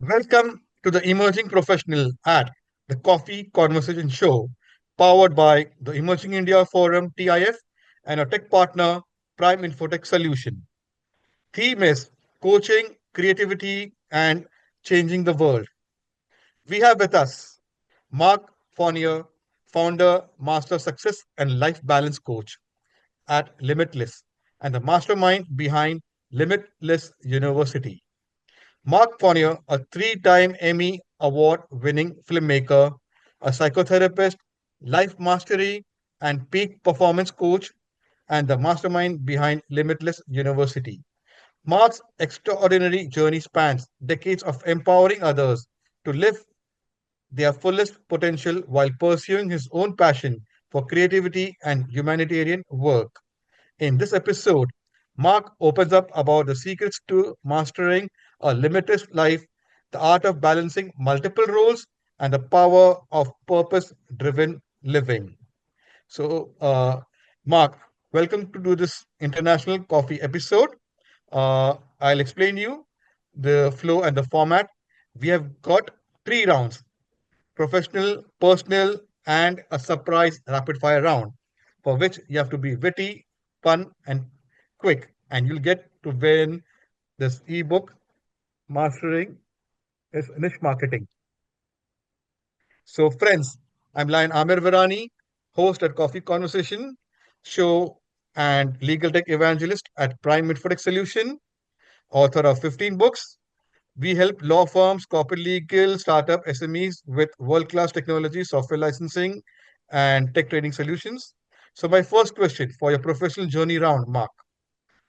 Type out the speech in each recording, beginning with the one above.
Welcome to the Emerging Professional at the Coffee Conversation Show, powered by the Emerging India Forum TIF and a tech partner, Prime Infotech Solution. Theme is coaching, creativity, and changing the world. We have with us Mark Fournier, founder, master success and life balance coach at Limitless, and the mastermind behind Limitless University. Mark Fournier, a three-time Emmy Award-winning filmmaker, a psychotherapist, life mastery, and peak performance coach, and the mastermind behind Limitless University. Mark's extraordinary journey spans decades of empowering others to live their fullest potential while pursuing his own passion for creativity and humanitarian work. In this episode, Mark opens up about the secrets to mastering a limitless life, the art of balancing multiple roles, and the power of purpose driven living. So, Mark, welcome to do this international coffee episode. I'll explain you the flow and the format. We have got three rounds: professional, personal, and a surprise rapid fire round, for which you have to be witty, fun, and quick. And you'll get to win this ebook, Mastering is Niche Marketing. So, friends, I'm Lion Amir Virani, host at Coffee Conversation show and legal tech evangelist at Prime Infotech Solution, author of 15 books. We help law firms, corporate legal, startup SMEs with world-class technology, software licensing, and tech training solutions. So my first question for your professional journey round, Mark,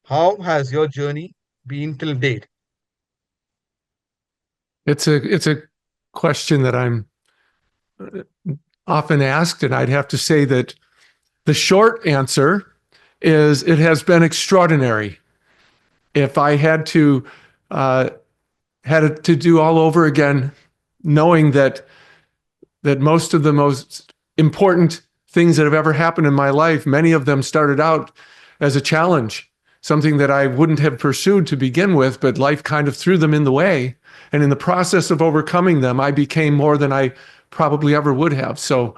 how has your journey been till date? It's a question that I'm often asked, and I'd have to say that the short answer is it has been extraordinary. If I had it to do all over again, knowing that most of the most important things that have ever happened in my life, many of them started out as a challenge, something that I wouldn't have pursued to begin with, but life kind of threw them in the way. And in the process of overcoming them, I became more than I probably ever would have. So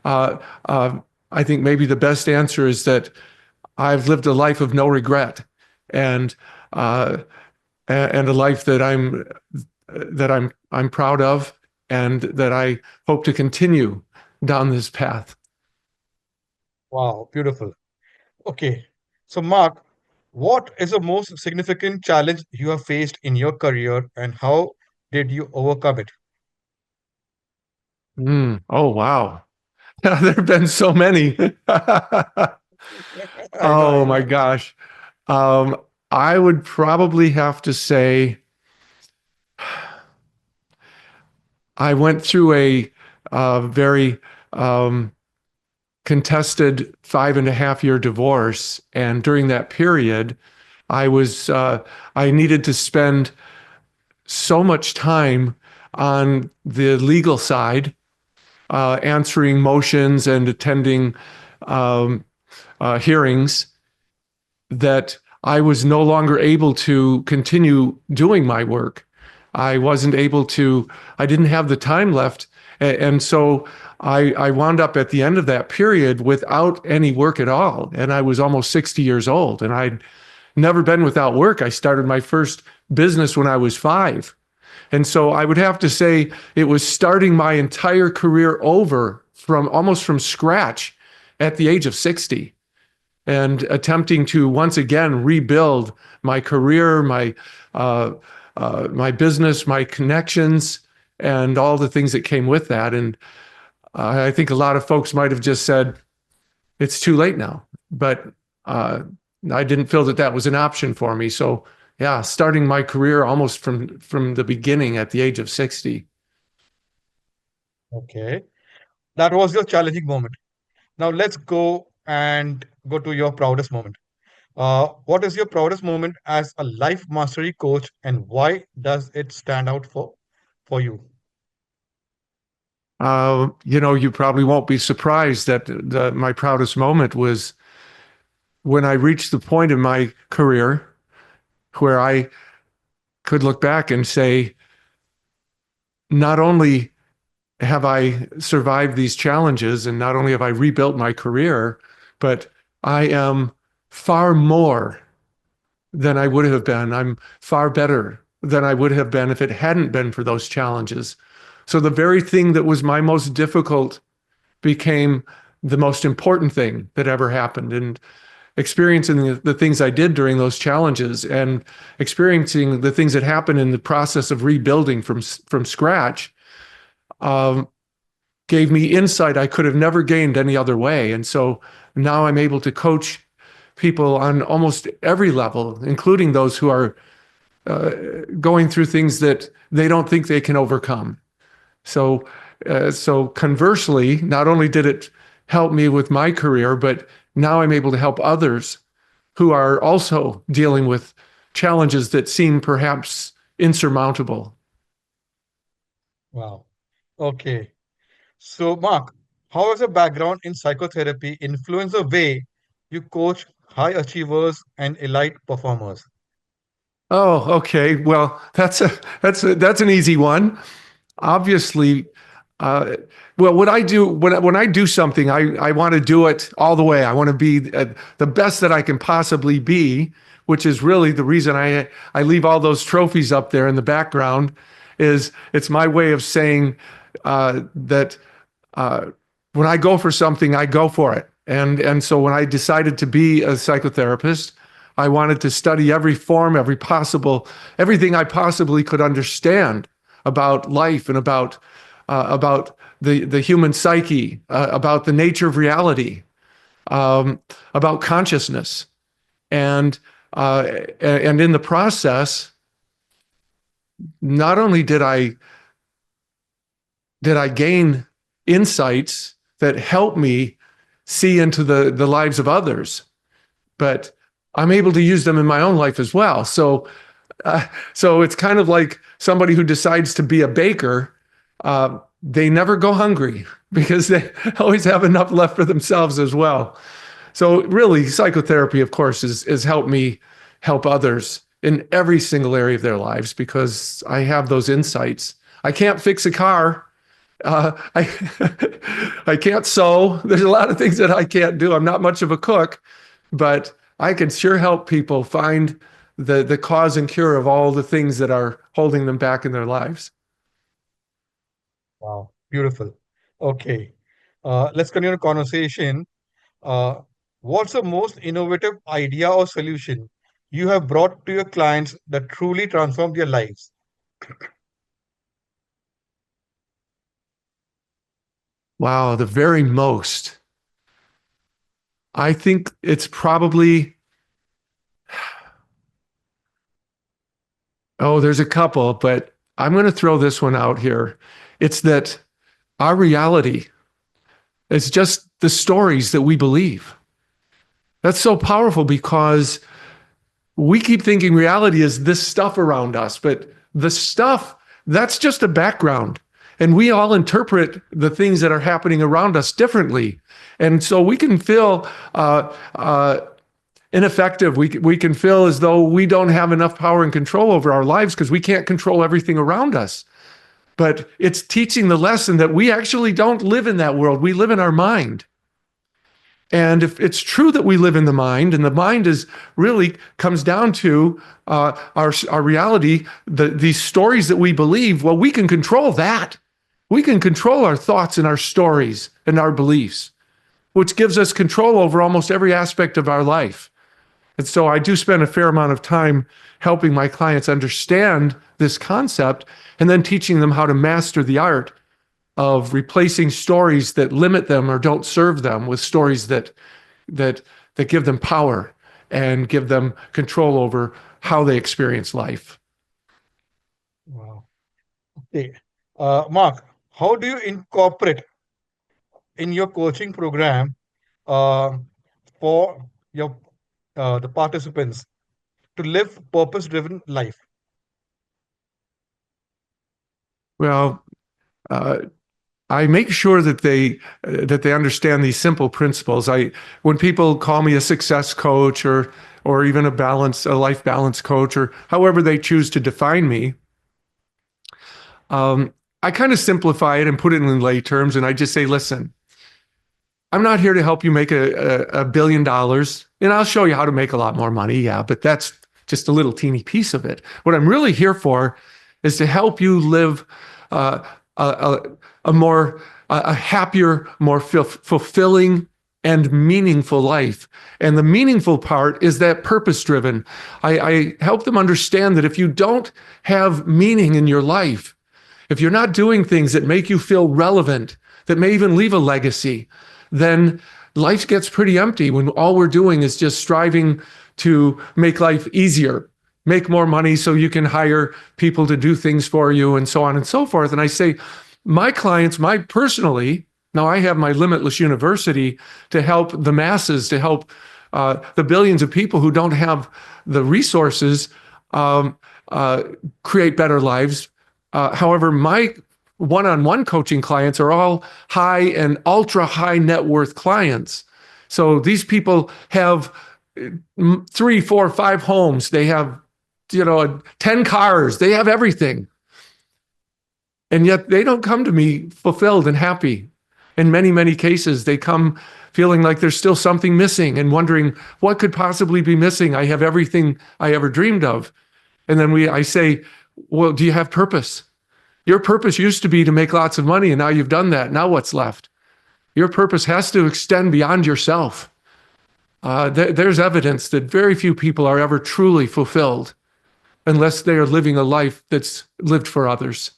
uh, I think maybe the best answer is that I've lived a life of no regret, and uh, and a life that I'm proud of, and that I hope to continue down this path. Wow, beautiful. Okay, so Mark, what is the most significant challenge you have faced in your career and how did you overcome it? Oh, wow. There have been so many. I know, I Oh my know. gosh. Um, I would probably have to say I went through a very um, contested 5.5 year divorce, and during that period, I needed to spend so much time on the legal side, answering motions and attending um, hearings, that I was no longer able to continue doing my work. I didn't have the time left. And so I wound up at the end of that period without any work at all. And I was almost 60 years old, and I'd never been without work. I started my first business when I was 5. And so I would have to say it was starting my entire career over from almost from scratch at the age of 60, and attempting to once again rebuild my career, uh, my business, my connections, and all the things that came with that. And I think a lot of folks might have just said, it's too late now. But uh, I didn't feel that that was an option for me. So yeah, starting my career almost from the beginning at the age of 60. Okay, that was your challenging moment. Now let's go to your proudest moment. What is your proudest moment as a life mastery coach, and why does it stand out for you? You probably won't be surprised that my proudest moment was when I reached the point in my career where I could look back and say, not only have I survived these challenges and not only have I rebuilt my career, but I am far more than I would have been. I'm far better than I would have been if it hadn't been for those challenges. So the very thing that was my most difficult became the most important thing that ever happened. And experiencing the things I did during those challenges and experiencing the things that happened in the process of rebuilding from scratch um, gave me insight I could have never gained any other way. And so now I'm able to coach people on almost every level, including those who are uh, going through things that they don't think they can overcome. So, so conversely, not only did it help me with my career, but now I'm able to help others who are also dealing with challenges that seem perhaps insurmountable. Wow. Okay. So, Mark, how has a background in psychotherapy influenced the way you coach high achievers and elite performers? Oh, okay. Well, that's an easy one. Obviously, uh, well, what I do when I do something, I want to do it all the way. I want to be the best that I can possibly be, which is really the reason I leave all those trophies up there in the background. Is it's my way of saying that uh, when I go for something, I go for it. And so when I decided to be a psychotherapist, I wanted to study every form, everything I possibly could understand about life and about the human psyche, about the nature of reality, about consciousness, and and in the process, not only did I gain insights that help me see into the lives of others, but I'm able to use them in my own life as well. So it's kind of like somebody who decides to be a baker. They never go hungry because they always have enough left for themselves as well. So really, psychotherapy, of course, is helped me help others in every single area of their lives because I have those insights. I can't fix a car. I I can't sew. There's a lot of things that I can't do. I'm not much of a cook, but I can sure help people find the cause and cure of all the things that are holding them back in their lives. Wow. Beautiful. Okay. Let's continue the conversation. Uh, what's the most innovative idea or solution you have brought to your clients that truly transformed their lives? Wow, the very most. I think it's probably, oh, there's a couple, but I'm going to throw this one out here. It's that our reality is just the stories that we believe. That's so powerful because we keep thinking reality is this stuff around us, but the stuff, that's just a background. And we all interpret the things that are happening around us differently. And so we can feel ineffective. We can feel as though we don't have enough power and control over our lives because we can't control everything around us. But it's teaching the lesson that we actually don't live in that world. We live in our mind. And if it's true that we live in the mind, and the mind is really comes down to our reality, these stories that we believe, well, we can control that. We can control our thoughts and our stories and our beliefs, which gives us control over almost every aspect of our life. And so I do spend a fair amount of time helping my clients understand this concept and then teaching them how to master the art of replacing stories that limit them or don't serve them with stories that give them power and give them control over how they experience life. Wow. Okay. Mark, how do you incorporate in your coaching program uh, for your the participants to live purpose-driven life? Well, uh, I make sure that they understand these simple principles. When people call me a success coach or even a life balance coach, or however they choose to define me, I kind of simplify it and put it in lay terms, and I just say, listen, I'm not here to help you make $1 billion, and I'll show you how to make a lot more money. Yeah, but that's just a little teeny piece of it. What I'm really here for is to help you live uh, a, a happier, more fulfilling and meaningful life. And the meaningful part is that purpose-driven. I help them understand that if you don't have meaning in your life, if you're not doing things that make you feel relevant, that may even leave a legacy, then life gets pretty empty when all we're doing is just striving to make life easier, make more money so you can hire people to do things for you, and so on and so forth. And I say, my clients, now I have my Limitless University to help the masses, to help the billions of people who don't have the resources create better lives. However, my one-on-one coaching clients are all high and ultra high net worth clients. So these people have 3, 4, 5 homes. They have, 10 cars. They have everything. And yet they don't come to me fulfilled and happy. In many, many cases, they come feeling like there's still something missing and wondering what could possibly be missing. I have everything I ever dreamed of. And then I say, well, do you have purpose? Your purpose used to be to make lots of money, and now you've done that. Now what's left? Your purpose has to extend beyond yourself. There's evidence that very few people are ever truly fulfilled unless they are living a life that's lived for others.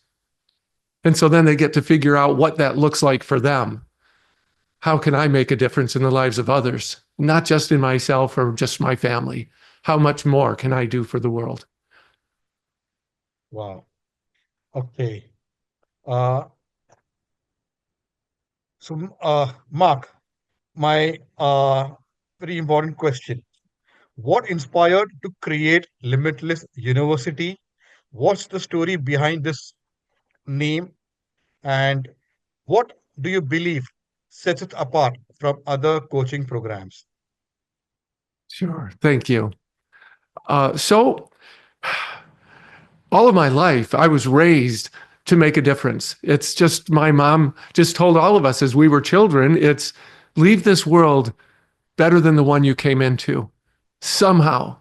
And so then they get to figure out what that looks like for them. How can I make a difference in the lives of others? Not just in myself or just my family. How much more can I do for the world? Wow. Okay. Uh, Mark, my very important question. What inspired to create Limitless University? What's the story behind this name? And what do you believe sets it apart from other coaching programs? Sure. Thank you. So all of my life, I was raised to make a difference. It's just my mom just told all of us as we were children, it's leave this world better than the one you came into. Somehow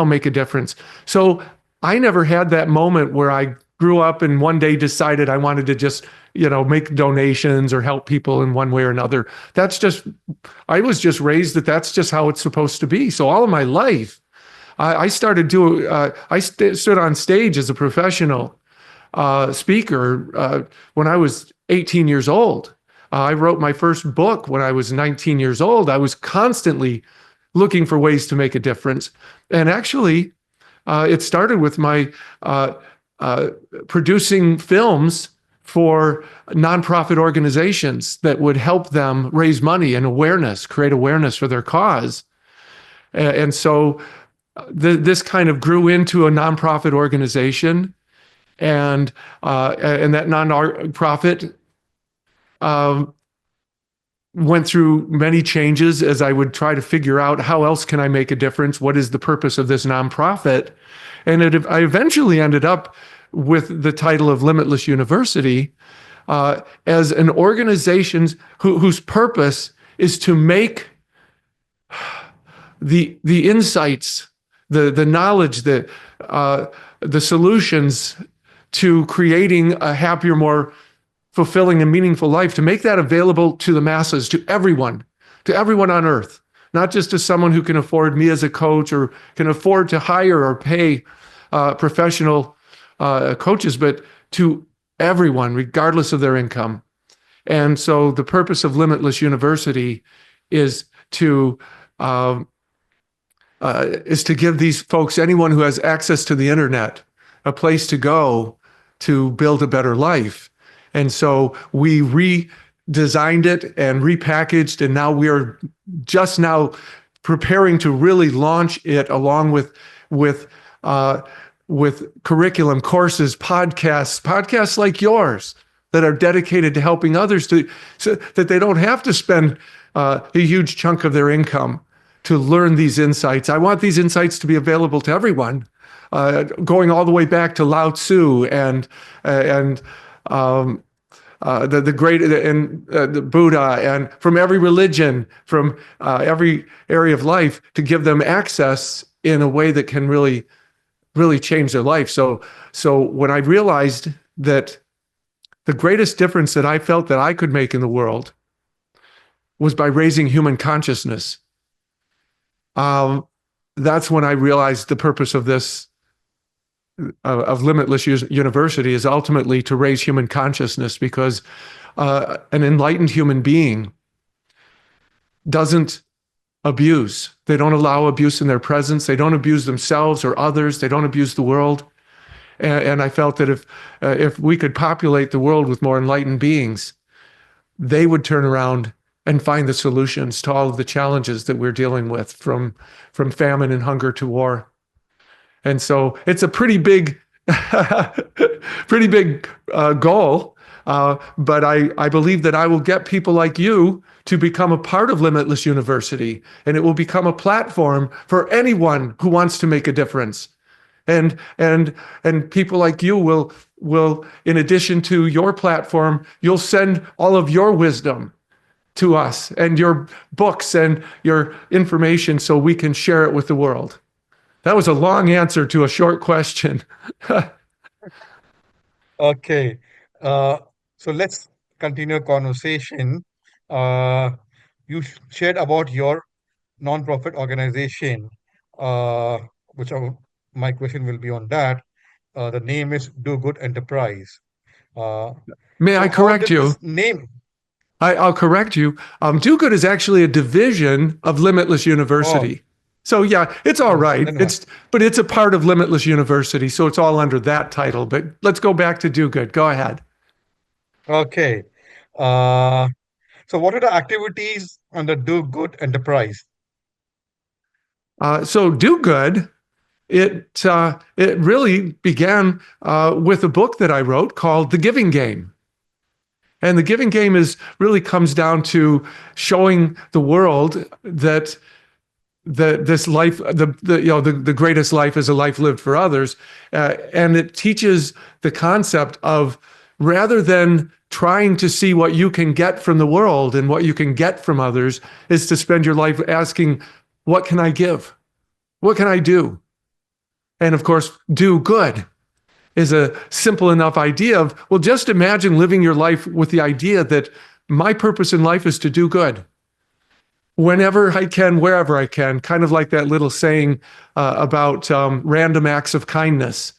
make a difference. So I never had that moment where I grew up and one day decided I wanted to just, make donations or help people in one way or another. I was just raised that that's just how it's supposed to be. So all of my life, I stood on stage as a professional speaker when I was 18 years old. I wrote my first book when I was 19 years old. I was constantly looking for ways to make a difference. And actually, it started with my producing films for nonprofit organizations that would help them raise money and create awareness for their cause. And so this kind of grew into a nonprofit organization, and that nonprofit went through many changes as I would try to figure out how else can I make a difference? What is the purpose of this nonprofit? And I eventually ended up with the title of Limitless University as an organization whose purpose is to make the insights, the knowledge, the solutions to creating a happier, more fulfilling and meaningful life, to make that available to the masses, to everyone on earth, not just to someone who can afford me as a coach or can afford to hire or pay professional coaches, but to everyone, regardless of their income. And so the purpose of Limitless University is to give these folks, anyone who has access to the internet, a place to go to build a better life. And so we redesigned it and repackaged, and now we are just now preparing to really launch it along with curriculum, courses, podcasts like yours that are dedicated to helping others so that they don't have to spend a huge chunk of their income to learn these insights. I want these insights to be available to everyone, going all the way back to Lao Tzu and um, the great and the Buddha, and from every religion, from every area of life, to give them access in a way that can really change their life. So when I realized that the greatest difference that I felt that I could make in the world was by raising human consciousness, that's when I realized the purpose of this of Limitless University is ultimately to raise human consciousness, because an enlightened human being doesn't abuse. They don't allow abuse in their presence. They don't abuse themselves or others. They don't abuse the world. And I felt that if we could populate the world with more enlightened beings, they would turn around and find the solutions to all of the challenges that we're dealing with, from famine and hunger to war. And so it's a pretty big, pretty big goal. But I believe that I will get people like you to become a part of Limitless University, and it will become a platform for anyone who wants to make a difference. And people like you will, in addition to your platform, you'll send all of your wisdom to us and your books and your information so we can share it with the world. That was a long answer to a short question. Okay. Uh, so let's continue conversation. Uh, you shared about your non-profit organization, uh, which my question will be on that. The name is Do Good Enterprise. Uh, May so I how correct did you? this name? I'll correct you. Do Good is actually a division of Limitless Oh, University. So yeah, it's all right. then But it's a part of Limitless University, so it's all under that title. But let's go back to Do Good. Go ahead. okay. Uh, so what are the activities under Do Good Enterprise? So Do Good, it really began with a book that I wrote called The Giving Game. And the giving game is really comes down to showing the world that this life, the greatest life is a life lived for others, and it teaches the concept of, rather than trying to see what you can get from the world and what you can get from others, is to spend your life asking, what can I give? What can I do? And of course, do good is a simple enough idea of, well, just imagine living your life with the idea that my purpose in life is to do good whenever I can, wherever I can, kind of like that little saying about random acts of kindness.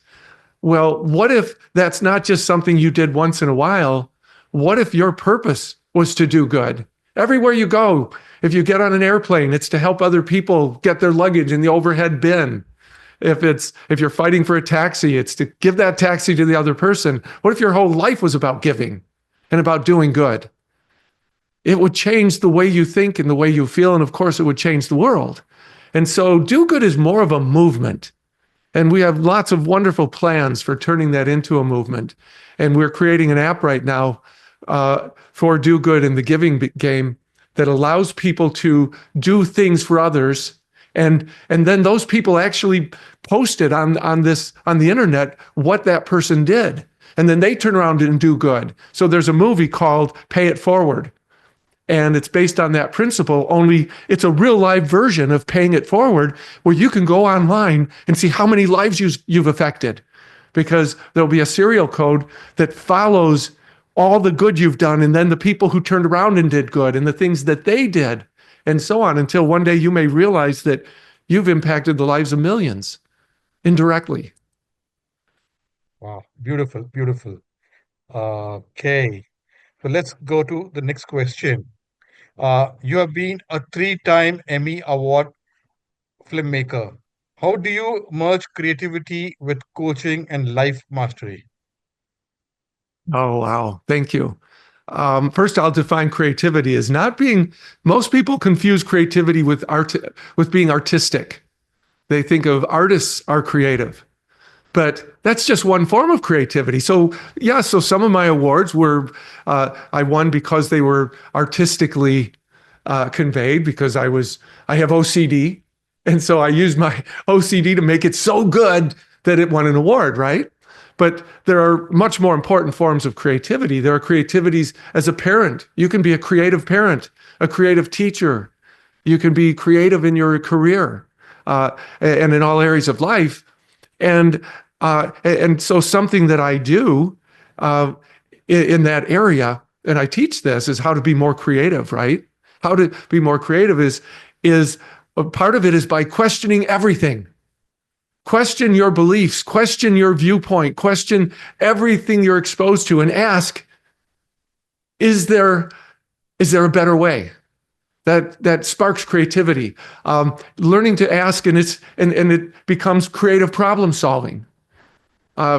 Well, what if that's not just something you did once in a while? What if your purpose was to do good? Everywhere you go, if you get on an airplane, it's to help other people get their luggage in the overhead bin. If you're fighting for a taxi, it's to give that taxi to the other person. What if your whole life was about giving and about doing good? It would change the way you think and the way you feel, and of course, it would change the world. And so Do Good is more of a movement. And we have lots of wonderful plans for turning that into a movement. And we're creating an app right now for Do Good in the giving game that allows people to do things for others. And then those people actually post it on the internet what that person did. And then they turn around and do good. So there's a movie called Pay It Forward. And it's based on that principle, only it's a real live version of Paying It Forward, where you can go online and see how many lives you've affected, because there'll be a serial code that follows all the good you've done, and then the people who turned around and did good and the things that they did, and so on, until one day you may realize that you've impacted the lives of millions indirectly. Wow, beautiful, beautiful. Okay, so let's go to the next question. You have been a three-time Emmy Award filmmaker. How do you merge creativity with coaching and life mastery? Oh, wow. Thank you. First, I'll define creativity as not being, most people confuse creativity with being artistic. They think of artists are creative, but that's just one form of creativity. So yeah, so some of my awards were, I won because they were artistically conveyed, because I have OCD. And so I used my OCD to make it so good that it won an award, right? But there are much more important forms of creativity. There are creativities as a parent. You can be a creative parent, a creative teacher. You can be creative in your career and in all areas of life. And so something that I do in that area, and I teach this, is how to be more creative, right? How to be more creative is part of it is by questioning everything. Question your beliefs, question your viewpoint, question everything you're exposed to, and ask, is there a better way? That sparks creativity. Learning to ask, and it becomes creative problem solving,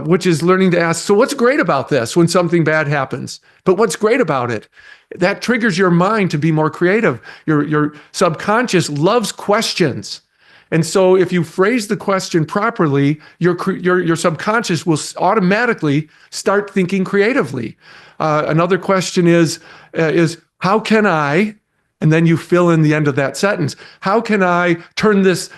which is learning to ask, so what's great about this when something bad happens? But what's great about it? That triggers your mind to be more creative. Your subconscious loves questions. And so if you phrase the question properly, your subconscious will automatically start thinking creatively. Another question is how can I, and then you fill in the end of that sentence, how can I turn this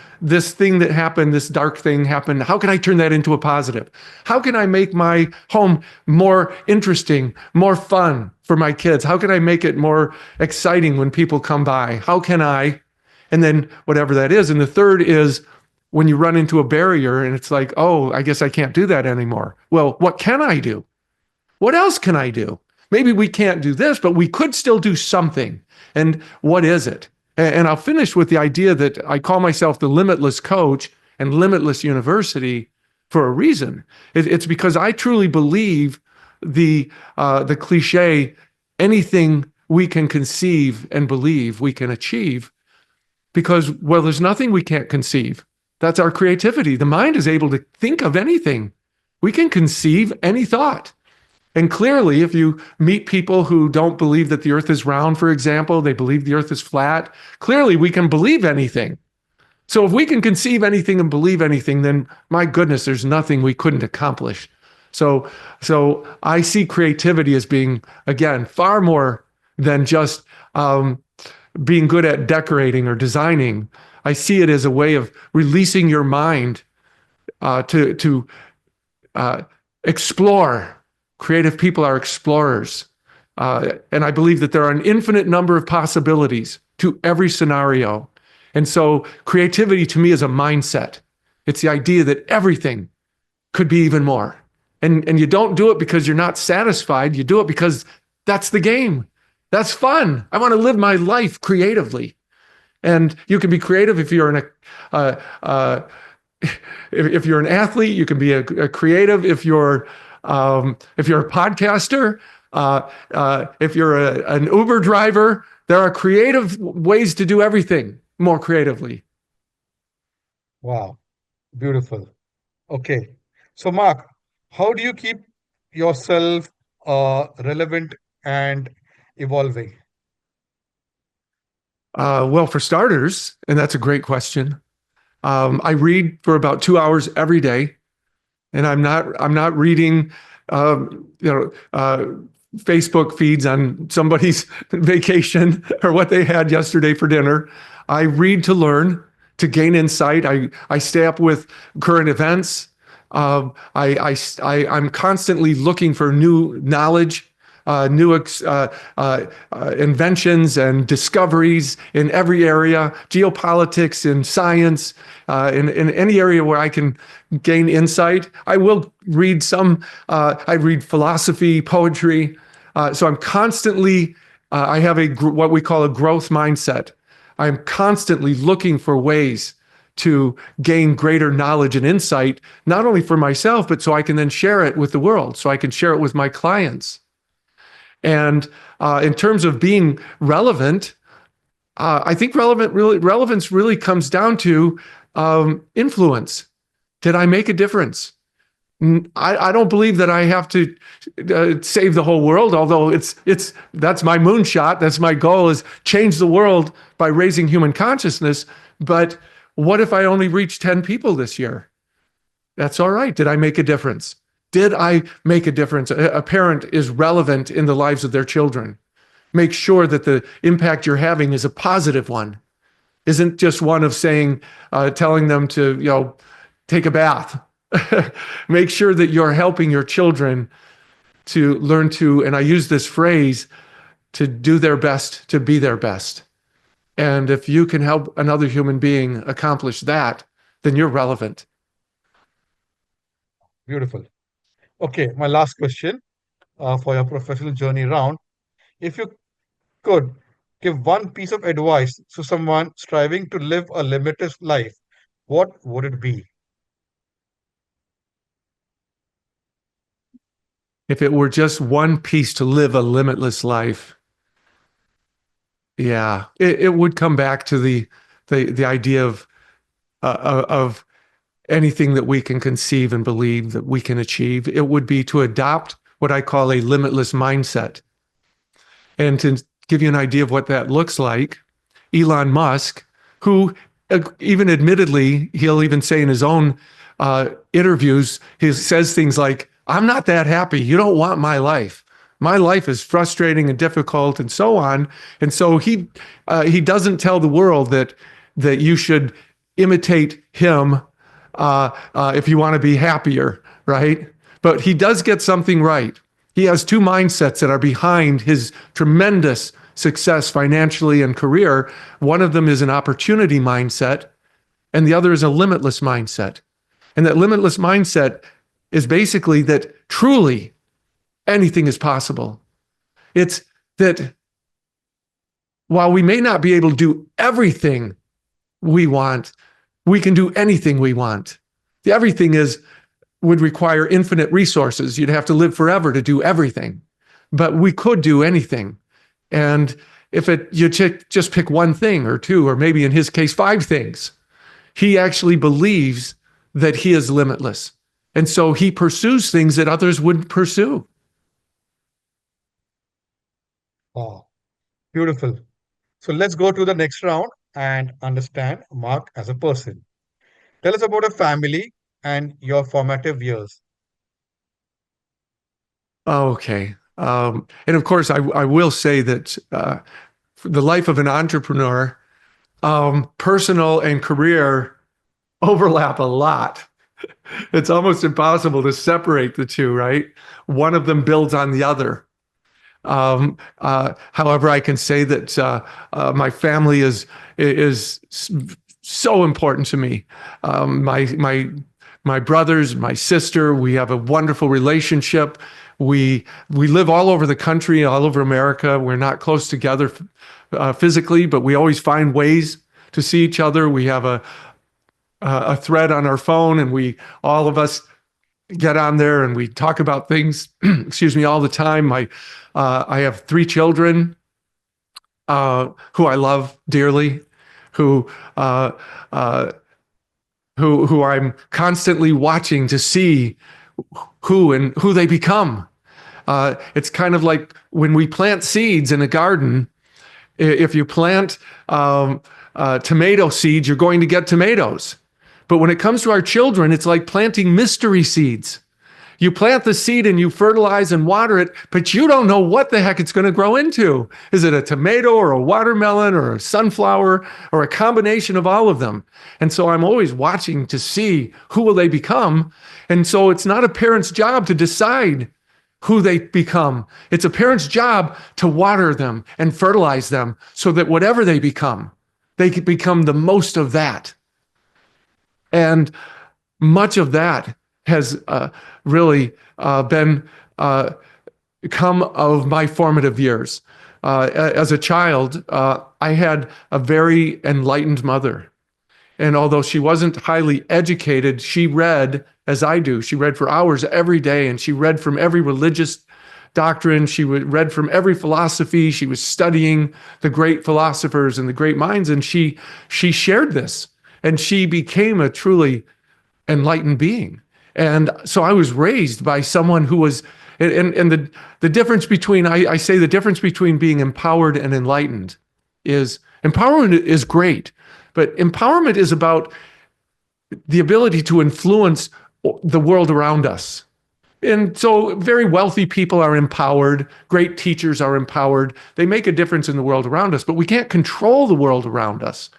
thing that happened, this dark thing happened, how can I turn that into a positive? How can I make my home more interesting, more fun for my kids? How can I make it more exciting when people come by? How can I? And then whatever that is. And the third is when you run into a barrier and it's like, oh, I guess I can't do that anymore. Well, what can I do? What else can I do? Maybe we can't do this, but we could still do something. And what is it? And I'll finish with the idea that I call myself the Limitless Coach and Limitless University for a reason. It's because I truly believe the cliche, anything we can conceive and believe we can achieve. Because, well, there's nothing we can't conceive. That's our creativity. The mind is able to think of anything. We can conceive any thought. And clearly, if you meet people who don't believe that the earth is round, for example, they believe the earth is flat, clearly we can believe anything. So if we can conceive anything and believe anything, then my goodness, there's nothing we couldn't accomplish. So I see creativity as being, again, far more than just being good at decorating or designing. I see it as a way of releasing your mind to explore. Creative people are explorers. And I believe that there are an infinite number of possibilities to every scenario. And so creativity to me is a mindset. It's the idea that everything could be even more. And you don't do it because you're not satisfied. You do it because that's the game. That's fun. I want to live my life creatively. And you can be creative if you're if you're an athlete. You can be a creative if you're a podcaster. If you're an Uber driver, there are creative ways to do everything more creatively. Wow, beautiful. Okay, so Mark, how do you keep yourself relevant and evolving? Well, for starters, and that's a great question, I read for about 2 hours every day, and I'm not reading, Facebook feeds on somebody's vacation or what they had yesterday for dinner. I read to learn, to gain insight. I stay up with current events. I'm constantly looking for new knowledge, new inventions and discoveries in every area, geopolitics, in science, in any area where I can gain insight. I will read I read philosophy, poetry. So I'm constantly, I have what we call a growth mindset. I'm constantly looking for ways to gain greater knowledge and insight, not only for myself, but so I can then share it with the world, so I can share it with my clients. And in terms of being relevant, I think relevance really comes down to influence. Did I make a difference? I don't believe that I have to save the whole world, although that's my moonshot. That's my goal, is change the world by raising human consciousness. But what if I only reach 10 people this year? That's all right. Did I make a difference? Did I make a difference? A parent is relevant in the lives of their children. Make sure that the impact you're having is a positive one. Isn't just one of saying, telling them to, take a bath. Make sure that you're helping your children to learn to, and I use this phrase, to do their best, to be their best. And if you can help another human being accomplish that, then you're relevant. Beautiful. Okay, my last question for your professional journey round. If you could give one piece of advice to someone striving to live a limitless life, what would it be? If it were just one piece to live a limitless life, yeah, it would come back to the idea of anything that we can conceive and believe that we can achieve. It would be to adopt what I call a limitless mindset. And to give you an idea of what that looks like, Elon Musk, who even admittedly, he'll even say in his own interviews, he says things like, I'm not that happy. You don't want my life. My life is frustrating and difficult and so on. And so he doesn't tell the world that you should imitate him if you want to be happier, right? But he does get something right. He has two mindsets that are behind his tremendous success financially and career. One of them is an opportunity mindset, and the other is a limitless mindset. And that limitless mindset is basically that truly anything is possible. It's that while we may not be able to do everything we want, we can do anything we want. The everything would require infinite resources. You'd have to live forever to do everything, but we could do anything. And if you just pick one thing or two, or maybe in his case, 5 things, he actually believes that he is limitless. And so he pursues things that others wouldn't pursue. Wow, beautiful. So let's go to the next round and understand Mark as a person. Tell us about a family and your formative years. Okay. And of course, I will say that the life of an entrepreneur, personal and career overlap a lot. It's almost impossible to separate the two, right? One of them builds on the other. However, I can say that my family is so important to me. My brothers, my sister, we have a wonderful relationship. We live all over the country, all over America. We're not close together physically, but we always find ways to see each other. We have a thread on our phone, and all of us get on there and we talk about things, excuse me, all the time. I have 3 children who I love dearly, who I'm constantly watching to see who they become. It's kind of like when we plant seeds in a garden. If you plant tomato seeds, you're going to get tomatoes. But when it comes to our children, it's like planting mystery seeds. You plant the seed and you fertilize and water it, but you don't know what the heck it's going to grow into. Is it a tomato or a watermelon or a sunflower or a combination of all of them? And so I'm always watching to see who will they become. And so it's not a parent's job to decide who they become. It's a parent's job to water them and fertilize them so that whatever they can become the most of that. And much of that has really been come of my formative years. As a child, I had a very enlightened mother. And although she wasn't highly educated, she read as I do. She read for hours every day, and she read from every religious doctrine. She read from every philosophy. She was studying the great philosophers and the great minds, and she shared this. And she became a truly enlightened being. And so I was raised by someone who was, and the difference between, I say the difference between being empowered and enlightened is, empowerment is great, but empowerment is about the ability to influence the world around us. And so very wealthy people are empowered, great teachers are empowered, they make a difference in the world around us, but we can't control the world around us.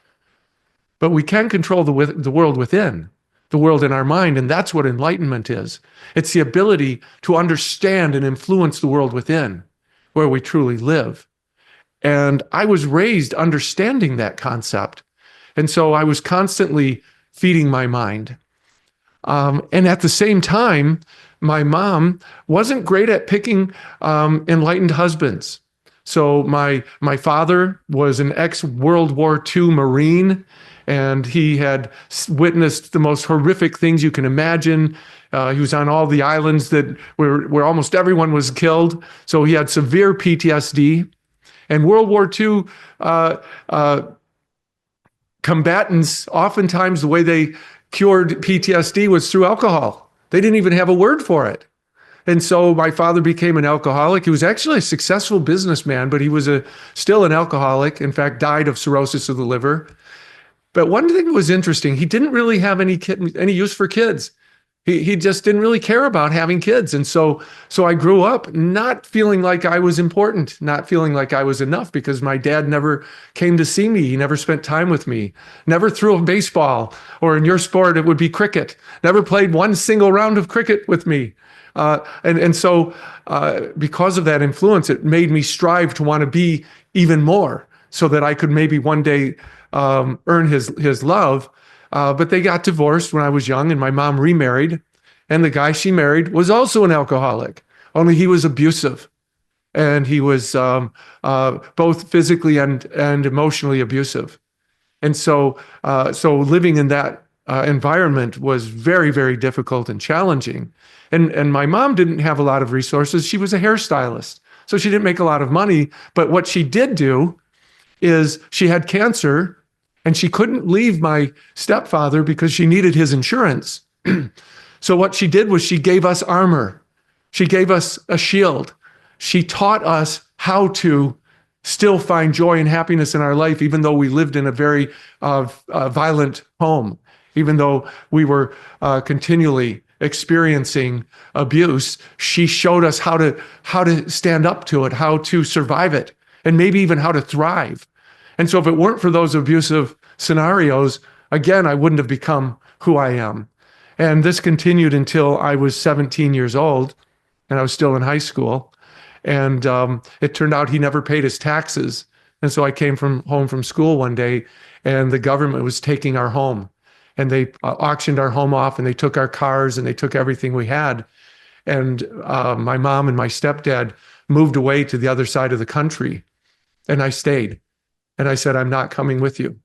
But we can control the world within. the world in our mind. And that's what enlightenment is. It's the ability to understand and influence the world within, where we truly live. And I was raised understanding that concept. And so I was constantly feeding my mind. And at the same time, my mom wasn't great at picking enlightened husbands. So my father was an ex-World War II Marine, and he had witnessed the most horrific things you can imagine. He was on all the islands that where almost everyone was killed. So he had severe PTSD. And World War II combatants, oftentimes the way they cured PTSD was through alcohol. They didn't even have a word for it. And so my father became an alcoholic. He was actually a successful businessman, but he was still an alcoholic. In fact, died of cirrhosis of the liver. But one thing that was interesting, he didn't really have any use for kids. He just didn't really care about having kids. And so I grew up not feeling like I was important, not feeling like I was enough, because my dad never came to see me. He never spent time with me, never threw a baseball, or in your sport, it would be cricket, never played one single round of cricket with me. So because of that influence, it made me strive to want to be even more so that I could maybe one day earn his love. But they got divorced when I was young, and my mom remarried. And the guy she married was also an alcoholic, only he was abusive. And he was both physically and emotionally abusive. And so living in that environment was very, very difficult and challenging. And my mom didn't have a lot of resources. She was a hairstylist, so she didn't make a lot of money. But what she did do is she had cancer, and she couldn't leave my stepfather because she needed his insurance. So what she did was she gave us armor. She gave us a shield. She taught us how to still find joy and happiness in our life, even though we lived in a very violent home, even though we were continually experiencing abuse. She showed us how to stand up to it, how to survive it, and maybe even how to thrive. And so if it weren't for those abusive scenarios, again, I wouldn't have become who I am. And this continued until I was 17 years old, and I was still in high school. And it turned out he never paid his taxes. And so I came home from school one day, and the government was taking our home. And they auctioned our home off, and they took our cars, and they took everything we had. And my mom and my stepdad moved away to the other side of the country, and I stayed. And I said, I'm not coming with you.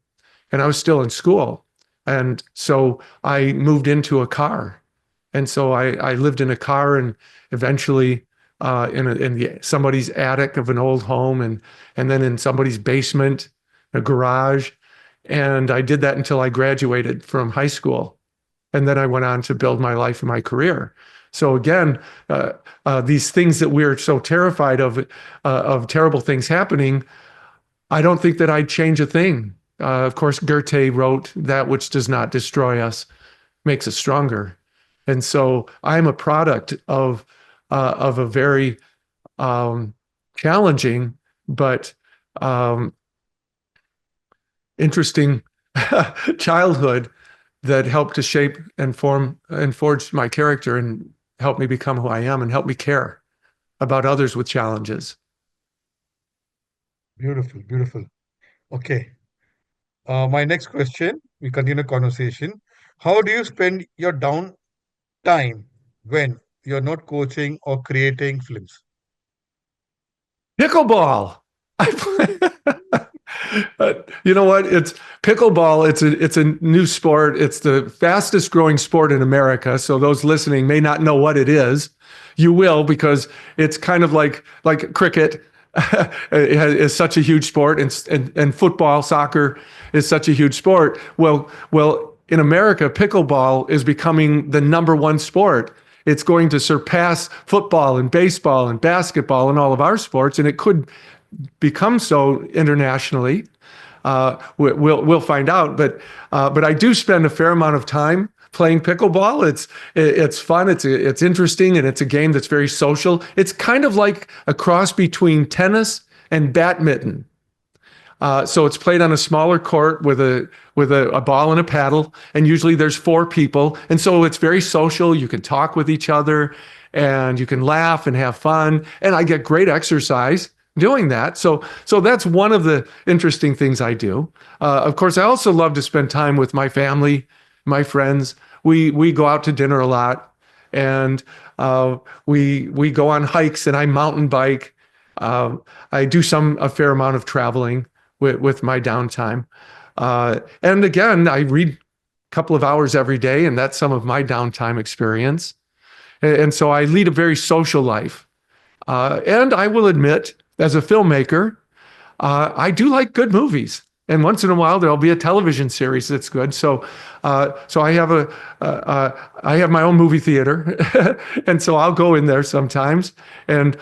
And I was still in school. And so I moved into a car. And so I lived in a car, and eventually in somebody's attic of an old home, and then in somebody's basement, a garage. And I did that until I graduated from high school. And then I went on to build my life and my career. So again, these things that we're so terrified of terrible things happening, I don't think that I'd change a thing. Of course, Goethe wrote, "That which does not destroy us makes us stronger." And so I'm a product of a very challenging but interesting childhood that helped to shape and form and forge my character and help me become who I am and help me care about others with challenges. Beautiful, beautiful. Okay. My next question, we continue the conversation. How do you spend your down time when you're not coaching or creating films? Pickleball. You know what? It's pickleball. It's a new sport. It's the fastest growing sport in America. So those listening may not know what it is. You will, because it's kind of like cricket. Is such a huge sport, and football, soccer is such a huge sport. Well, in America, pickleball is becoming the number one sport. It's going to surpass football and baseball and basketball and all of our sports, and it could become so internationally. We'll find out, but I do spend a fair amount of time playing pickleball. It's fun. It's interesting, and it's a game that's very social. It's kind of like a cross between tennis and badminton. So it's played on a smaller court with a ball and a paddle, and usually there's four people, and so it's very social. You can talk with each other, and you can laugh and have fun, and I get great exercise doing that. So that's one of the interesting things I do. Of course, I also love to spend time with my family, my friends. We go out to dinner a lot, and we go on hikes, and I mountain bike. I do a fair amount of traveling with my downtime. And again, I read a couple of hours every day, and that's some of my downtime experience. And so I lead a very social life. And I will admit, as a filmmaker, I do like good movies. And once in a while, there'll be a television series that's good. So I have my own movie theater, and so I'll go in there sometimes. And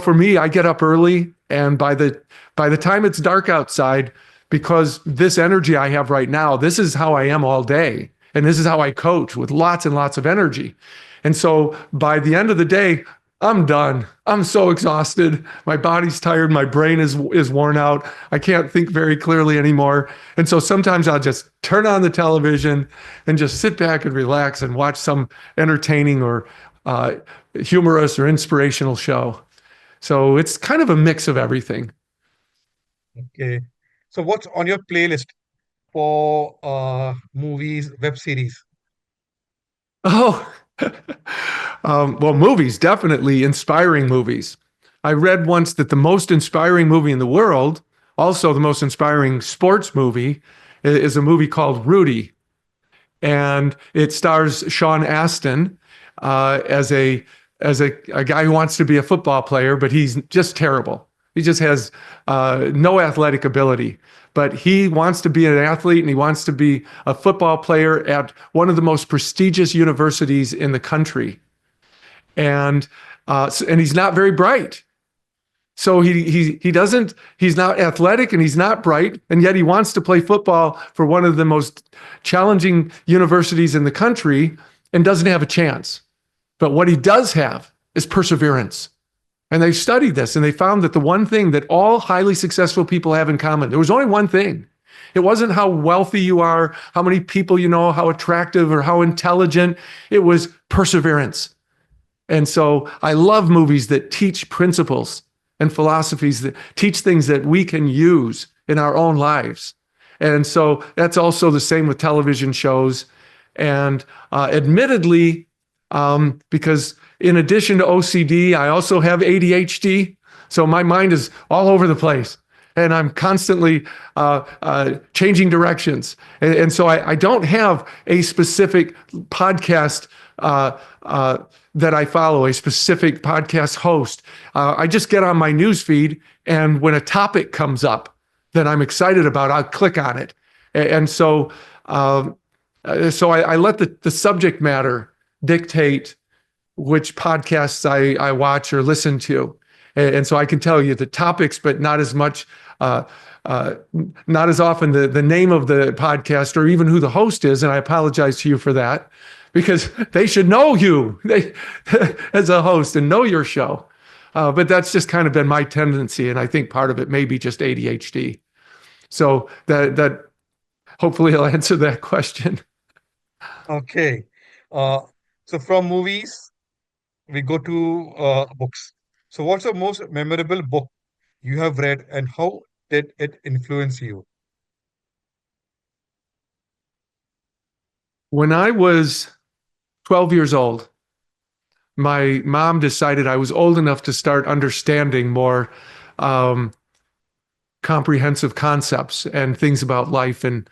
for me, I get up early, and by the time it's dark outside, because this energy I have right now, this is how I am all day, and this is how I coach, with lots and lots of energy. And so by the end of the day, I'm done. I'm so exhausted. My body's tired. My brain is worn out. I can't think very clearly anymore. And so sometimes I'll just turn on the television and just sit back and relax and watch some entertaining or humorous or inspirational show. So it's kind of a mix of everything. Okay. So what's on your playlist for movies, web series? Oh, well, movies, definitely inspiring movies. I read once that the most inspiring movie in the world, also the most inspiring sports movie, is a movie called Rudy. And it stars Sean Astin as a guy who wants to be a football player, but he's just terrible. He just has no athletic ability. But he wants to be an athlete, and he wants to be a football player at one of the most prestigious universities in the country. And he's not very bright. So he's not athletic, and he's not bright, and yet he wants to play football for one of the most challenging universities in the country and doesn't have a chance. But what he does have is perseverance. And they studied this, and they found that the one thing that all highly successful people have in common, there was only one thing. It wasn't how wealthy you are, how many people you know, how attractive or how intelligent. It was perseverance. And so I love movies that teach principles and philosophies, that teach things that we can use in our own lives. And so that's also the same with television shows. And admittedly, because in addition to OCD, I also have ADHD. So my mind is all over the place, and I'm constantly changing directions. And so I don't have a specific podcast that I follow, a specific podcast host. I just get on my news feed, and when a topic comes up that I'm excited about, I'll click on it. And so I let the subject matter dictate which podcasts I watch or listen to. And so I can tell you the topics, but not as much, not as often the name of the podcast or even who the host is. And I apologize to you for that, because they should know you as a host and know your show. But that's just kind of been my tendency. And I think part of it may be just ADHD. So that hopefully I'll answer that question. Okay. So from movies, we go to books. So what's the most memorable book you have read, and how did it influence you? When I was 12 years old, my mom decided I was old enough to start understanding more comprehensive concepts and things about life and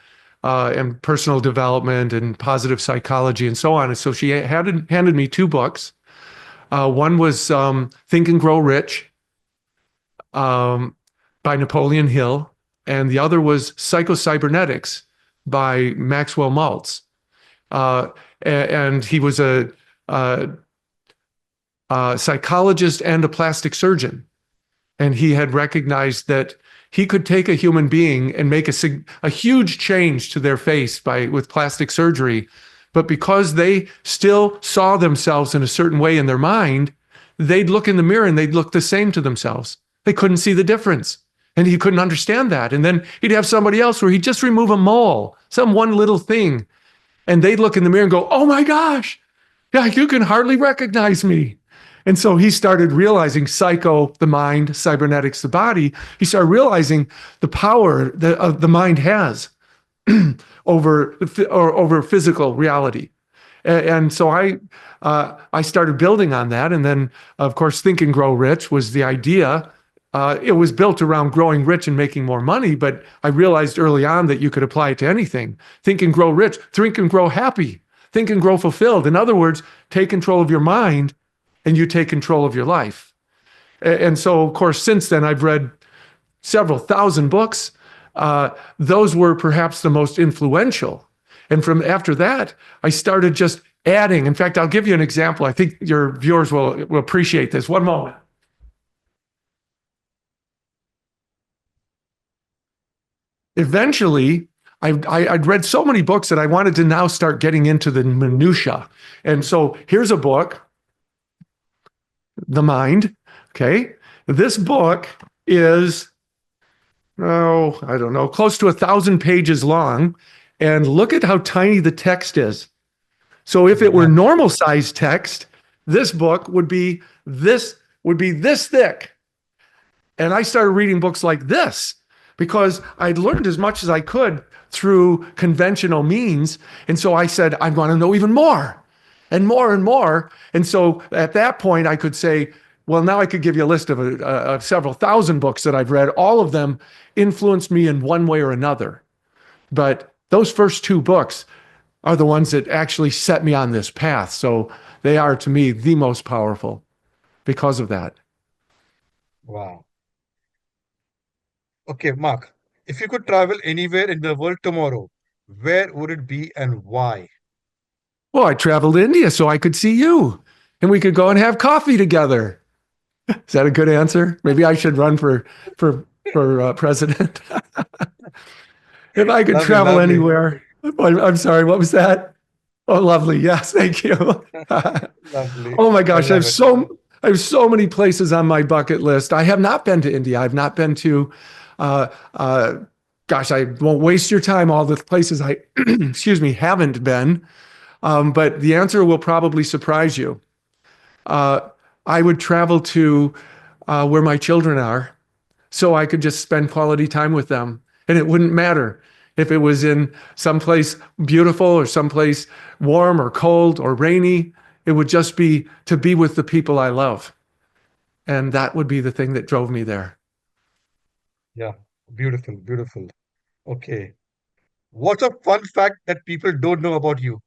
personal development and positive psychology and so on. And so she handed me two books. One was Think and Grow Rich by Napoleon Hill, and the other was Psycho-Cybernetics by Maxwell Maltz. And he was a psychologist and a plastic surgeon. And he had recognized that he could take a human being and make a huge change to their face with plastic surgery. But because they still saw themselves in a certain way in their mind, they'd look in the mirror and they'd look the same to themselves. They couldn't see the difference. And he couldn't understand that. And then he'd have somebody else where he'd just remove a mole, some one little thing. And they'd look in the mirror and go, oh my gosh, yeah, you can hardly recognize me. And so he started realizing psycho, the mind, cybernetics, the body. He started realizing the power that the mind has over physical reality. And so I started building on that. And then, of course, Think and Grow Rich was the idea. It was built around growing rich and making more money, but I realized early on that you could apply it to anything. Think and grow rich, think and grow happy, think and grow fulfilled. In other words, take control of your mind and you take control of your life. And so, of course, since then, I've read several thousand books. Those were perhaps the most influential. And from after that, I started just adding. In fact, I'll give you an example. I think your viewers will appreciate this. One moment. Eventually, I'd read so many books that I wanted to now start getting into the minutia. And so here's a book, The Mind. Okay. This book is, I don't know, close to 1,000 pages long. And look at how tiny the text is. So if it were normal size text, this book would be this thick. And I started reading books like this because I'd learned as much as I could through conventional means. And so I said, I want to know even more and more and more. And so at that point, I could say, well, now I could give you a list of several thousand books that I've read. All of them influenced me in one way or another. But those first two books are the ones that actually set me on this path. So they are, to me, the most powerful because of that. Wow. Okay, Mark, if you could travel anywhere in the world tomorrow, where would it be and why? Well, I traveled to India so I could see you and we could go and have coffee together. Is that a good answer? Maybe I should run for president. If I could travel Lovely. anywhere. I'm sorry, what was that? Oh, lovely. Yes, thank you. Lovely. Oh my I gosh, love it. I have so many places on my bucket list. I have not been to India. I've not been to, gosh, I won't waste your time, all the places I, excuse me, haven't been. But the answer will probably surprise you. I would travel to where my children are so I could just spend quality time with them. And it wouldn't matter if it was in someplace beautiful or someplace warm or cold or rainy. It would just be to be with the people I love. And that would be the thing that drove me there. Yeah, beautiful, beautiful. Okay. What's a fun fact that people don't know about you?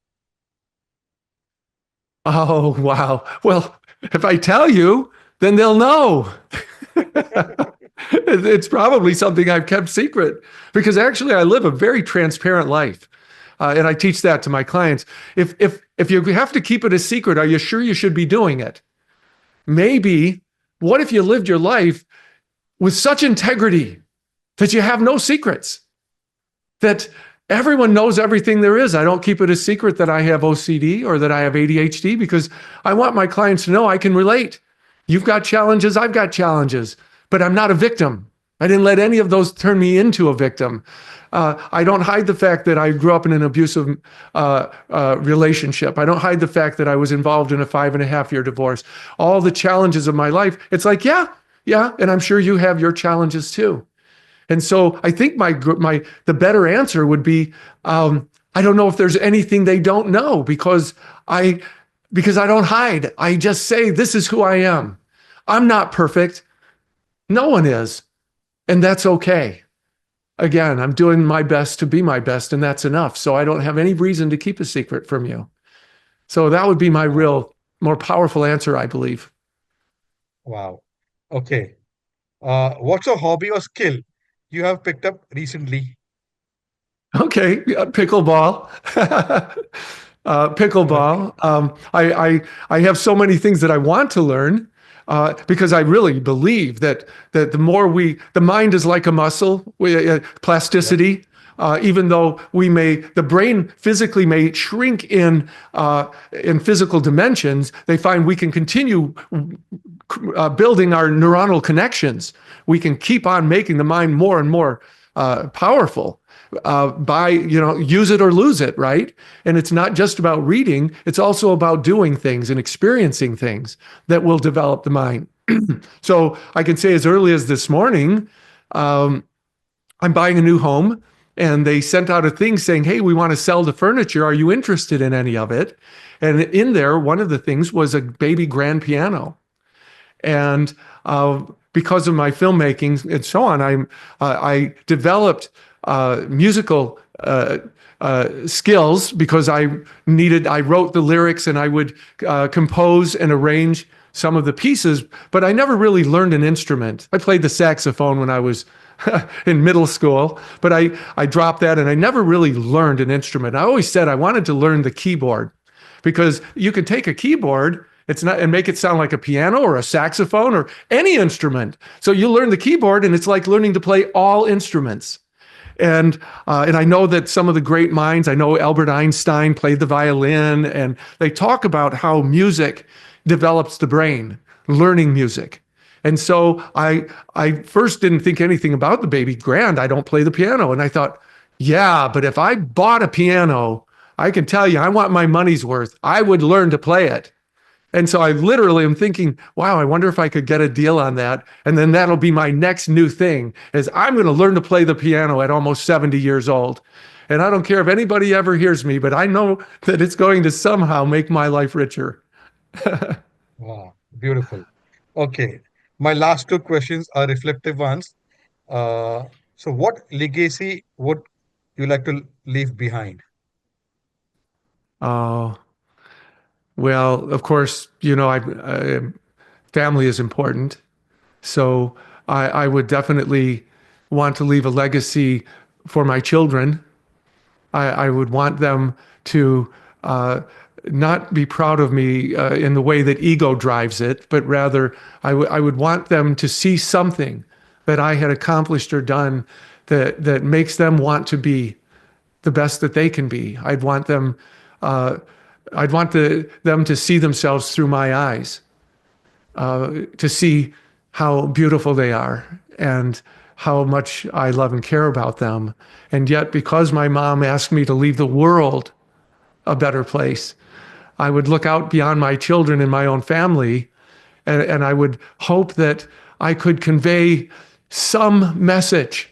Oh, wow. Well, if I tell you, then they'll know. It's probably something I've kept secret because actually I live a very transparent life. And I teach that to my clients. If you have to keep it a secret, are you sure you should be doing it? Maybe, what if you lived your life with such integrity that you have no secrets, that everyone knows everything there is? I don't keep it a secret that I have OCD or that I have ADHD because I want my clients to know I can relate. You've got challenges, I've got challenges, but I'm not a victim. I didn't let any of those turn me into a victim. I don't hide the fact that I grew up in an abusive relationship. I don't hide the fact that I was involved in a 5.5-year divorce. All the challenges of my life, it's like, yeah, and I'm sure you have your challenges too. And so I think the better answer would be, I don't know if there's anything they don't know because I don't hide. I just say, this is who I am. I'm not perfect. No one is. And that's okay. Again, I'm doing my best to be my best, and that's enough. So I don't have any reason to keep a secret from you. So that would be my real, more powerful answer, I believe. Wow. Okay. What's a hobby or skill you have picked up recently? Okay, pickleball. Okay. Pickleball. I have so many things that I want to learn because I really believe that the mind is like a muscle, Yeah. plasticity. Even though the brain physically may shrink in physical dimensions, they find we can continue building our neuronal connections. We can keep on making the mind more and more powerful by, use it or lose it, right? And it's not just about reading, it's also about doing things and experiencing things that will develop the mind. So I can say as early as this morning, I'm buying a new home, and they sent out a thing saying, hey, we want to sell the furniture. Are you interested in any of it? And in there, one of the things was a baby grand piano. And because of my filmmaking and so on, I developed musical skills because I wrote the lyrics, and I would compose and arrange some of the pieces, but I never really learned an instrument. I played the saxophone when I was in middle school, but I dropped that, and I never really learned an instrument. I always said I wanted to learn the keyboard, because you can take a keyboard, and make it sound like a piano or a saxophone or any instrument. So you learn the keyboard, and it's like learning to play all instruments. And I know that some of the great minds, I know Albert Einstein played the violin, and they talk about how music develops the brain, learning music. And so I first didn't think anything about the baby grand. I don't play the piano. And I thought, yeah, but if I bought a piano, I can tell you, I want my money's worth. I would learn to play it. And so I literally am thinking, wow, I wonder if I could get a deal on that. And then that'll be my next new thing, is I'm going to learn to play the piano at almost 70 years old. And I don't care if anybody ever hears me, but I know that it's going to somehow make my life richer. Wow, beautiful. Okay, my last two questions are reflective ones. Uh, so, what legacy would you like to leave behind? Uh, well, of course, family is important. So I would definitely want to leave a legacy for my children. I would want them to not be proud of me in the way that ego drives it, but rather I would want them to see something that I had accomplished or done that makes them want to be the best that they can be. Uh, I'd want them to see themselves through my eyes, to see how beautiful they are and how much I love and care about them. And yet, because my mom asked me to leave the world a better place, I would look out beyond my children and my own family, and I would hope that I could convey some message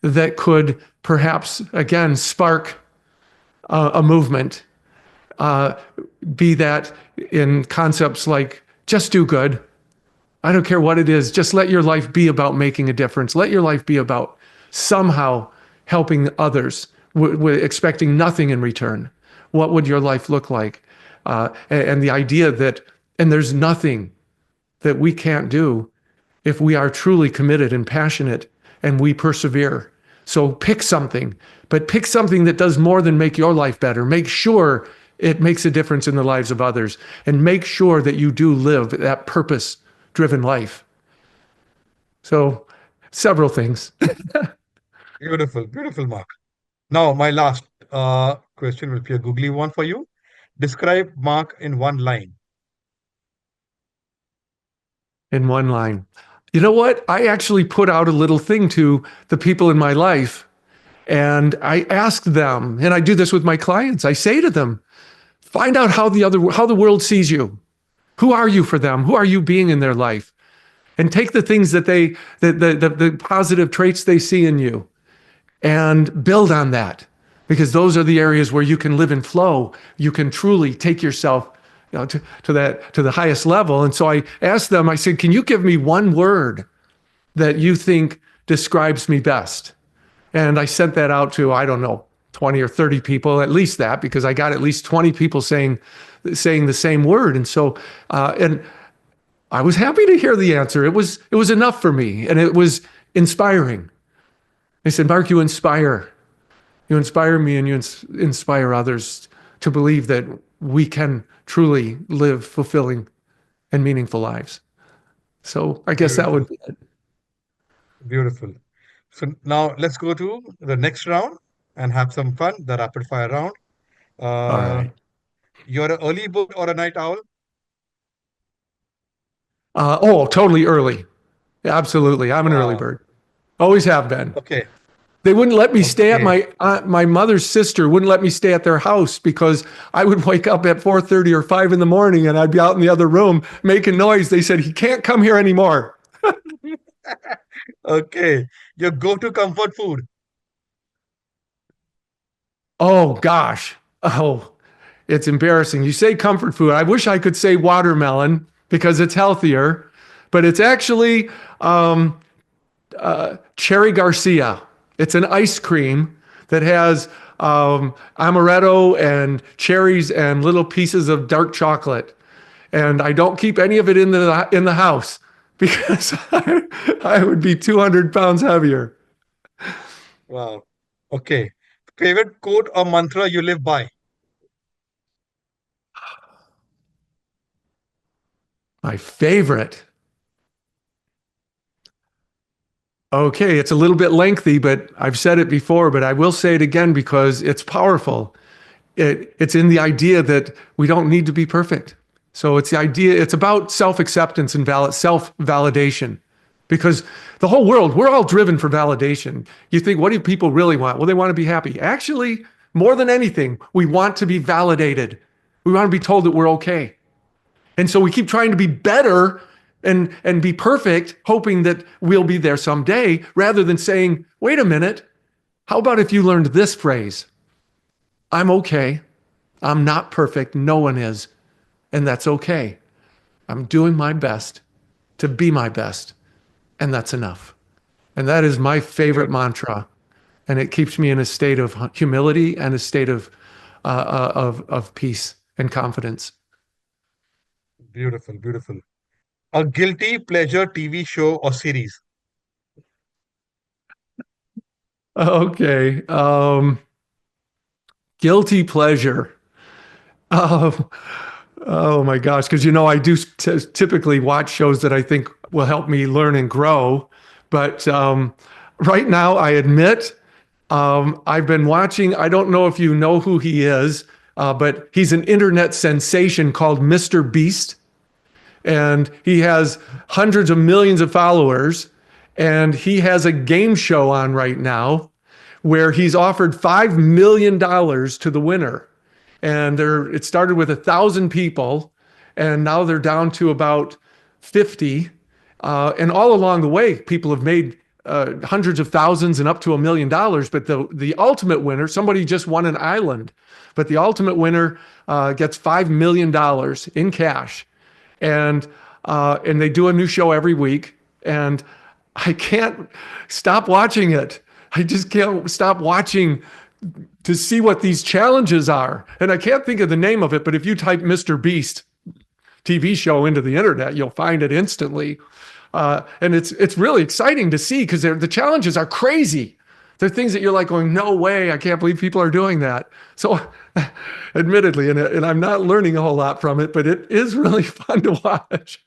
that could perhaps, again, spark a movement, uh, be that in concepts like just do good. I don't care what it is. Just let your life be about making a difference. Let your life be about somehow helping others, expecting nothing in return. What would your life look like? And the idea that, and there's nothing that we can't do if we are truly committed and passionate and we persevere. So pick something, but pick something that does more than make your life better. Make sure it makes a difference in the lives of others, and make sure that you do live that purpose-driven life. So several things. Beautiful, beautiful, Mark. Now, my last question will be a googly one for you. Describe Mark in one line. In one line. You know what? I actually put out a little thing to the people in my life, and I ask them, and I do this with my clients. I say to them, find out how the world sees you. Who are you for them? Who are you being in their life? And take the things that the positive traits they see in you, and build on that, because those are the areas where you can live in flow. You can truly take yourself, to the highest level. And so I asked them, I said, can you give me one word that you think describes me best? And I sent that out to, I don't know, 20 or 30 people, at least that, because I got at least 20 people saying the same word. And so, and I was happy to hear the answer. It was enough for me, and it was inspiring. They said, Mark, you inspire me, and you inspire others to believe that we can truly live fulfilling and meaningful lives. So I guess that Beautiful, would be it. beautiful. So now let's go to the next round and have some fun, the rapid fire round. All Uh, right. you're an early bird or a night owl? Oh, totally early. Absolutely. I'm an early Wow. bird. Always have been. Okay. They wouldn't let me stay at Okay. my mother's sister wouldn't let me stay at their house because I would wake up at 4:30 or 5 in the morning and I'd be out in the other room making noise. They said he can't come here anymore. Okay. Your go-to comfort food. Oh gosh. Oh, it's embarrassing. You say comfort food. I wish I could say watermelon because it's healthier, but it's actually Cherry Garcia. It's an ice cream that has amaretto and cherries and little pieces of dark chocolate. And I don't keep any of it in the house because I would be 200 pounds heavier. Wow. Okay. Favorite quote or mantra you live by? My favorite. Okay, it's a little bit lengthy, but I've said it before, but I will say it again because it's powerful. It's in the idea that we don't need to be perfect. So it's the idea, it's about self-acceptance and self-validation. Because the whole world, we're all driven for validation. You think, what do people really want? Well, they want to be happy. Actually, more than anything, we want to be validated. We want to be told that we're okay. And so we keep trying to be better and be perfect, hoping that we'll be there someday, rather than saying, wait a minute, how about if you learned this phrase? I'm okay. I'm not perfect. No one is. And that's okay. I'm doing my best to be my best. And that's enough. And that is my favorite Beautiful. mantra. And it keeps me in a state of humility and a state of peace and confidence. Beautiful. Beautiful. A guilty pleasure TV show or series. Okay. Guilty pleasure. Oh, oh my gosh. Because, I do typically watch shows that I think will help me learn and grow. But right now, I admit I've been watching, I don't know if you know who he is, but he's an internet sensation called Mr. Beast. And he has hundreds of millions of followers. And he has a game show on right now where he's offered $5 million to the winner. And it started with 1,000 people, and now they're down to about 50. And all along the way, people have made hundreds of thousands and up to $1 million. But the ultimate winner, somebody just won an island, but the ultimate winner gets $5 million in cash, and they do a new show every week, and I can't stop watching it. I just can't stop watching to see what these challenges are. And I can't think of the name of it, but if you type Mr. Beast TV show into the internet, you'll find it instantly. And it's really exciting to see because the challenges are crazy. They're things that you're like going, no way, I can't believe people are doing that. So admittedly, and I'm not learning a whole lot from it, but it is really fun to watch.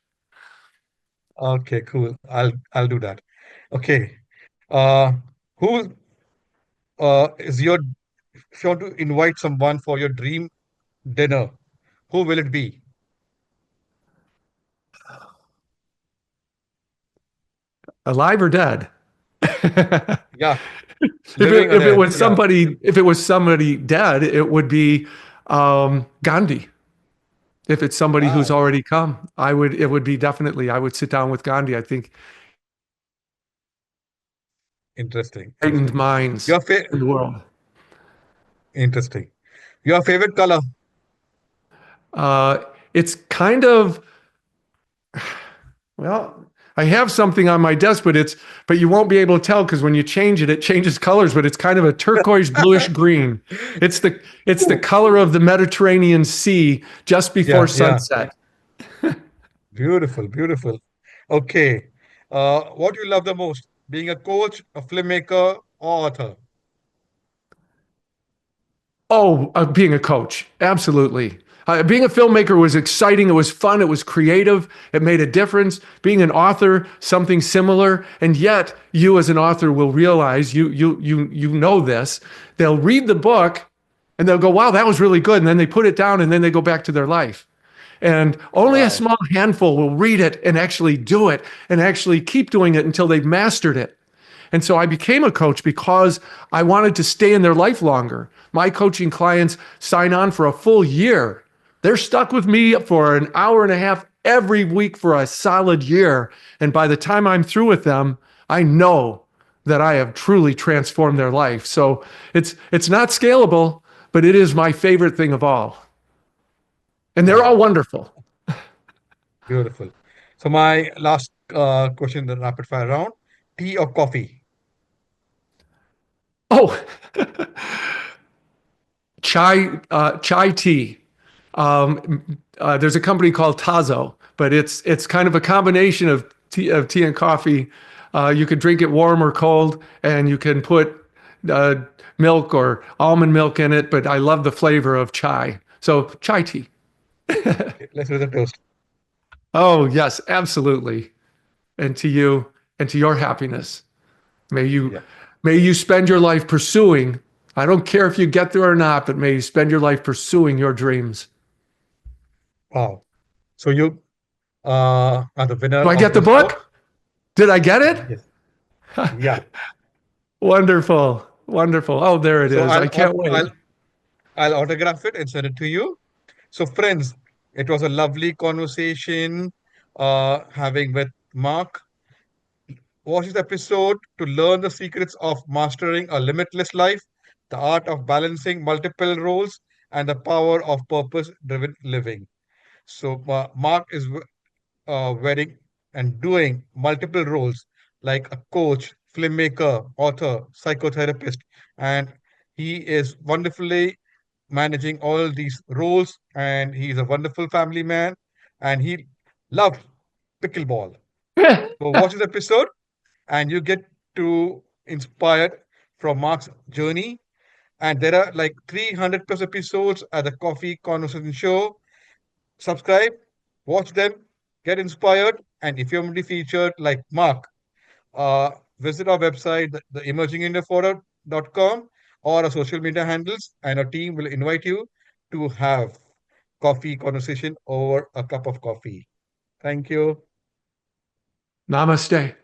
Okay, cool. I'll do that. Okay. Uh, who is your if you want to invite someone for your dream dinner, who will it be? Alive or dead? if Yeah, it living or if it dead. was Yeah. somebody dead, it would be Gandhi. If it's somebody who's Wow. already come, it would be definitely, I would sit down with Gandhi. I think Interesting. enlightened Interesting. minds Your fa in the world. Interesting. Your favorite color? Uh, it's kind of, well, I have something on my desk, but you won't be able to tell because when you change it, it changes colors, but it's kind of a turquoise bluish green. It's the color of the Mediterranean Sea just before Yeah, yeah. sunset. Beautiful, beautiful. Okay. What do you love the most? Being a coach, a filmmaker, or author? Oh, being a coach, absolutely. Being a filmmaker was exciting. It was fun. It was creative. It made a difference. Being an author, something similar. And yet, you as an author will realize you know this. They'll read the book, and they'll go, "Wow, that was really good." And then they put it down, and then they go back to their life. And only a Wow. small handful will read it and actually do it and actually keep doing it until they've mastered it. And so I became a coach because I wanted to stay in their life longer. My coaching clients sign on for a full year. They're stuck with me for an hour and a half every week for a solid year. And by the time I'm through with them, I know that I have truly transformed their life. So it's not scalable, but it is my favorite thing of all. And they're all Wow. wonderful. Beautiful. So my last question, the rapid fire round: tea or coffee? Oh, chai tea. There's a company called Tazo, but it's kind of a combination of tea and coffee. You can drink it warm or cold, and you can put uh, milk or almond milk in it. But I love the flavor of chai, so chai tea. Okay, let's do the toast. Oh yes, absolutely. And to you and to your happiness, may you Yeah. may you spend your life pursuing. I don't care if you get there or not, but may you spend your life pursuing your dreams. Wow. So you are the winner Do I of get the this book. book? Did I get it? Yes. Yeah. Wonderful. Wonderful. Oh, there it So is. I can't I'll wait. I'll autograph it and send it to you. So friends, it was a lovely conversation having with Mark. Watch this episode to learn the secrets of mastering a limitless life, the art of balancing multiple roles, and the power of purpose-driven living. So Mark is wearing and doing multiple roles like a coach, filmmaker, author, psychotherapist, and he is wonderfully managing all these roles. And he's a wonderful family man, and he loves pickleball. So watch this episode, and you get to inspired from Mark's journey. And there are like 300 plus episodes at the Coffee Conversation Show. Subscribe, watch them, get inspired, and if you want to be featured like Mark, uh, visit our website, the emergingindiaforum.com, or our social media handles, and our team will invite you to have coffee conversation over a cup of coffee. Thank you. Namaste.